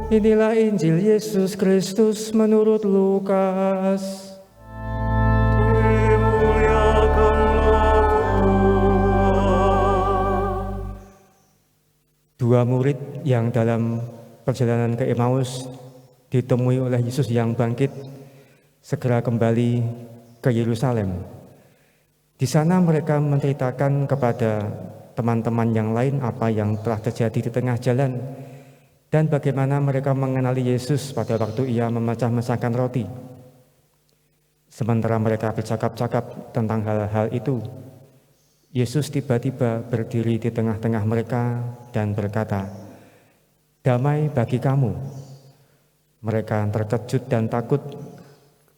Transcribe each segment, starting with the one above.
Inilah Injil Yesus Kristus menurut Lukas. Dimuliakanlah Tuhan. Dua murid yang dalam perjalanan ke Emmaus ditemui oleh Yesus yang bangkit segera kembali ke Yerusalem. Di sana mereka menceritakan kepada teman-teman yang lain apa yang telah terjadi di tengah jalan dan bagaimana mereka mengenali Yesus pada waktu ia memecah-mecahkan roti. Sementara mereka bercakap-cakap tentang hal-hal itu, Yesus tiba-tiba berdiri di tengah-tengah mereka dan berkata, "Damai bagi kamu." Mereka terkejut dan takut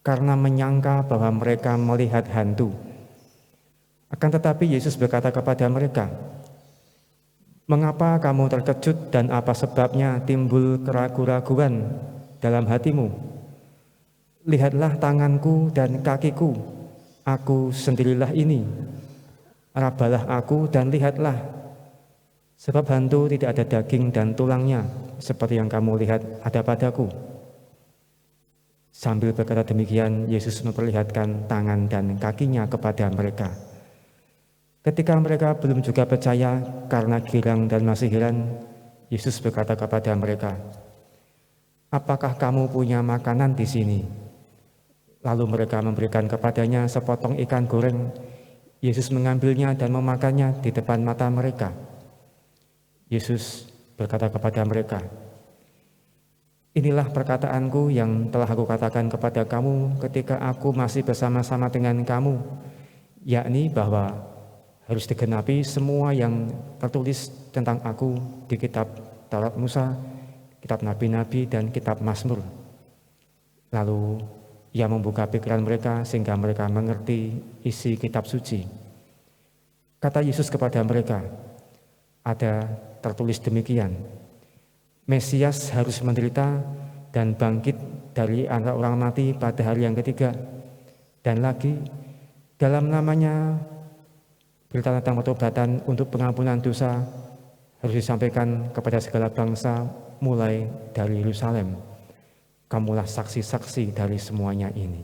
karena menyangka bahwa mereka melihat hantu. Akan tetapi Yesus berkata kepada mereka, "Mengapa kamu terkejut dan apa sebabnya timbul keraguan-raguan dalam hatimu? Lihatlah tanganku dan kakiku, aku sendirilah ini. Rabalah aku dan lihatlah, sebab hantu tidak ada daging dan tulangnya, seperti yang kamu lihat ada padaku." Sambil berkata demikian, Yesus memperlihatkan tangan dan kakinya kepada mereka. Ketika mereka belum juga percaya karena girang dan masih heran, Yesus berkata kepada mereka, "Apakah kamu punya makanan di sini?" Lalu mereka memberikan kepadanya sepotong ikan goreng. Yesus mengambilnya dan memakannya di depan mata mereka. Yesus berkata kepada mereka, "Inilah perkataanku yang telah aku katakan kepada kamu ketika aku masih bersama-sama dengan kamu, yakni bahwa harus digenapi semua yang tertulis tentang aku di kitab Taurat Musa, kitab Nabi-Nabi, dan kitab Mazmur." Lalu ia membuka pikiran mereka sehingga mereka mengerti isi kitab suci. Kata Yesus kepada mereka, "Ada tertulis demikian, Mesias harus menderita dan bangkit dari antara orang mati pada hari yang ketiga. Dan lagi, dalam namanya berita tentang pertobatan untuk pengampunan dosa harus disampaikan kepada segala bangsa mulai dari Yerusalem. Kamulah saksi-saksi dari semuanya ini."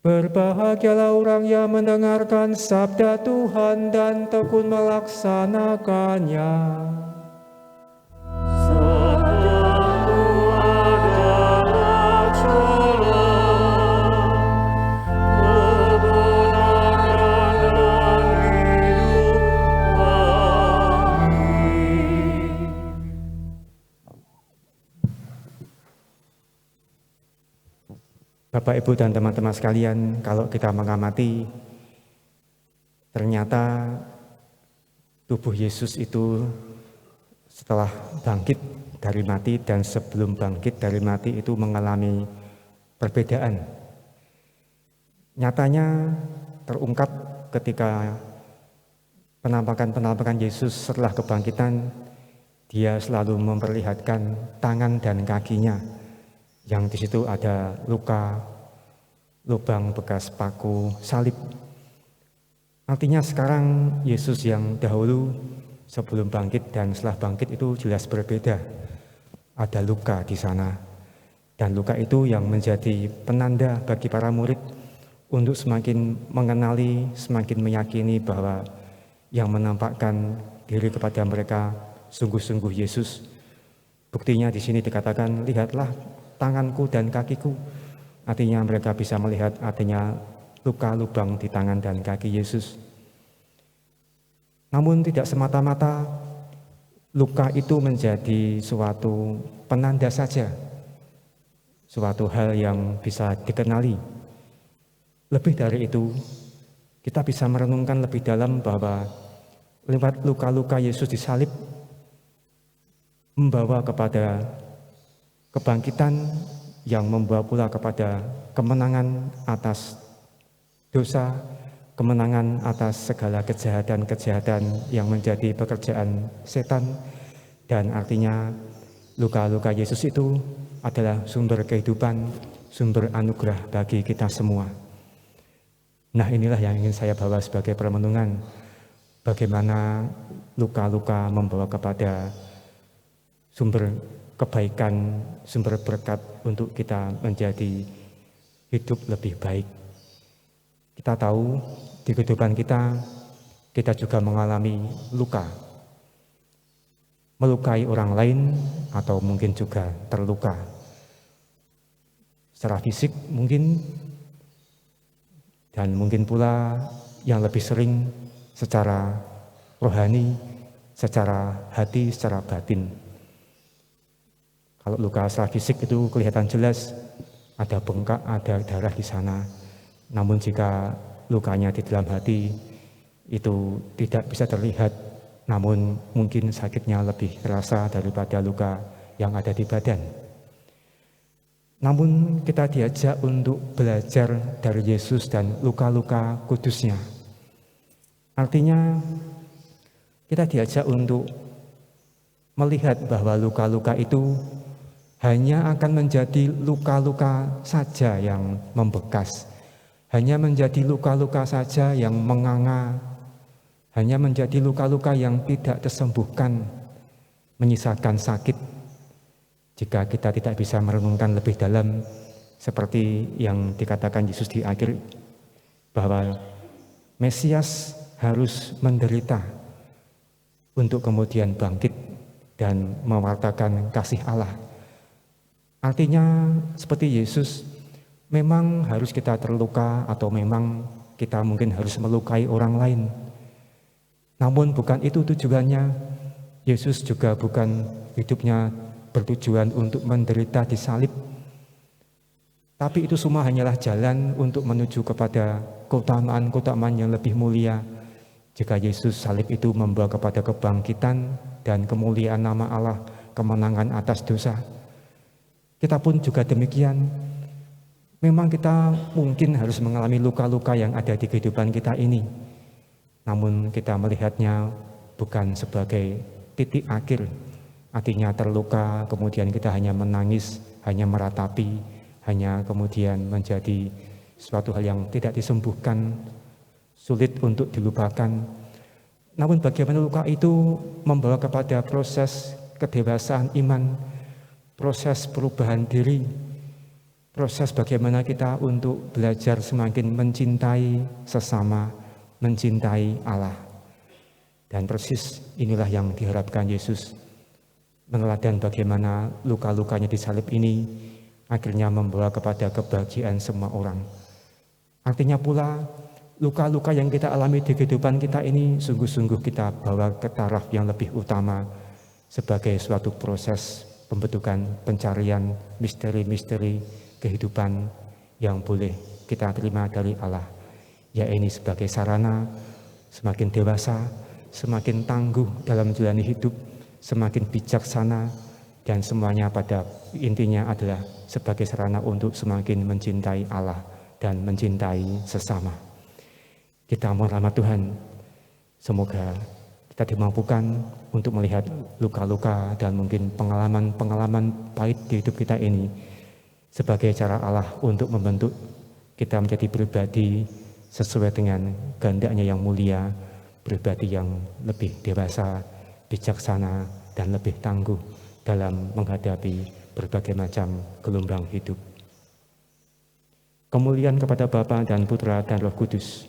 Berbahagialah orang yang mendengarkan sabda Tuhan dan tekun melaksanakannya. Sabdamu adalah jalan, kebenaran dan hidup kami. Bapak, Ibu, dan teman-teman sekalian, kalau kita mengamati, ternyata tubuh Yesus itu setelah bangkit dari mati dan sebelum bangkit dari mati itu mengalami perbedaan. Nyatanya terungkap ketika penampakan Yesus setelah kebangkitan, dia selalu memperlihatkan tangan dan kakinya, yang di situ ada luka, lubang bekas paku salib. Artinya sekarang Yesus yang dahulu sebelum bangkit dan setelah bangkit itu jelas berbeda. Ada luka di sana, dan luka itu yang menjadi penanda bagi para murid untuk semakin mengenali, semakin meyakini bahwa yang menampakkan diri kepada mereka sungguh-sungguh Yesus. Buktinya di sini dikatakan, "Lihatlah tanganku dan kakiku." Artinya mereka bisa melihat artinya luka lubang di tangan dan kaki Yesus. Namun tidak semata-mata luka itu menjadi suatu penanda saja, suatu hal yang bisa dikenali. Lebih dari itu, kita bisa merenungkan lebih dalam bahwa lewat luka-luka Yesus disalib membawa kepada kebangkitan yang membawa pula kepada kemenangan atas dosa, kemenangan atas segala kejahatan-kejahatan yang menjadi pekerjaan setan. Dan artinya luka-luka Yesus itu adalah sumber kehidupan, sumber anugerah bagi kita semua. Nah, inilah yang ingin saya bawa sebagai permenungan, bagaimana luka-luka membawa kepada sumber kebaikan, sumber berkat untuk kita menjadi hidup lebih baik. Kita tahu di kehidupan kita juga mengalami luka. Melukai orang lain atau mungkin juga terluka. Secara fisik mungkin, dan mungkin pula yang lebih sering secara rohani, secara hati, secara batin. Kalau luka secara fisik itu kelihatan jelas, ada bengkak, ada darah di sana. Namun jika lukanya di dalam hati itu tidak bisa terlihat, namun mungkin sakitnya lebih terasa daripada luka yang ada di badan. Namun kita diajak untuk belajar dari Yesus dan luka-luka kudusnya. Artinya kita diajak untuk melihat bahwa luka-luka itu hanya akan menjadi luka-luka saja yang membekas, hanya menjadi luka-luka saja yang menganga, hanya menjadi luka-luka yang tidak tersembuhkan, menyisakan sakit. Jika kita tidak bisa merenungkan lebih dalam, seperti yang dikatakan Yesus di akhir, bahwa Mesias harus menderita untuk kemudian bangkit dan mewartakan kasih Allah. Artinya seperti Yesus, memang harus kita terluka atau memang kita mungkin harus melukai orang lain. Namun bukan itu tujuannya. Yesus juga bukan hidupnya bertujuan untuk menderita di salib. Tapi itu semua hanyalah jalan untuk menuju kepada keutamaan-keutamaan yang lebih mulia. Jika Yesus salib itu membawa kepada kebangkitan dan kemuliaan nama Allah, kemenangan atas dosa. Kita pun juga demikian. Memang kita mungkin harus mengalami luka-luka yang ada di kehidupan kita ini. Namun kita melihatnya bukan sebagai titik akhir. Artinya terluka, kemudian kita hanya menangis, hanya meratapi, hanya kemudian menjadi suatu hal yang tidak disembuhkan, sulit untuk dilupakan. Namun bagaimana luka itu membawa kepada proses kedewasaan iman, proses perubahan diri, proses bagaimana kita untuk belajar semakin mencintai sesama, mencintai Allah. Dan persis inilah yang diharapkan Yesus, meneladan bagaimana luka-lukanya di salib ini akhirnya membawa kepada kebahagiaan semua orang. Artinya pula luka-luka yang kita alami di kehidupan kita ini sungguh-sungguh kita bawa ke taraf yang lebih utama sebagai suatu proses pembentukan pencarian misteri-misteri kehidupan yang boleh kita terima dari Allah. Ya, ini sebagai sarana semakin dewasa, semakin tangguh dalam menjalani hidup, semakin bijaksana, dan semuanya pada intinya adalah sebagai sarana untuk semakin mencintai Allah dan mencintai sesama. Kita mohon rahmat Tuhan, semoga kita dimampukan untuk melihat luka-luka dan mungkin pengalaman-pengalaman pahit di hidup kita ini sebagai cara Allah untuk membentuk kita menjadi pribadi sesuai dengan kehendaknya yang mulia, pribadi yang lebih dewasa, bijaksana, dan lebih tangguh dalam menghadapi berbagai macam gelombang hidup. Kemuliaan kepada Bapa dan Putra dan Roh Kudus,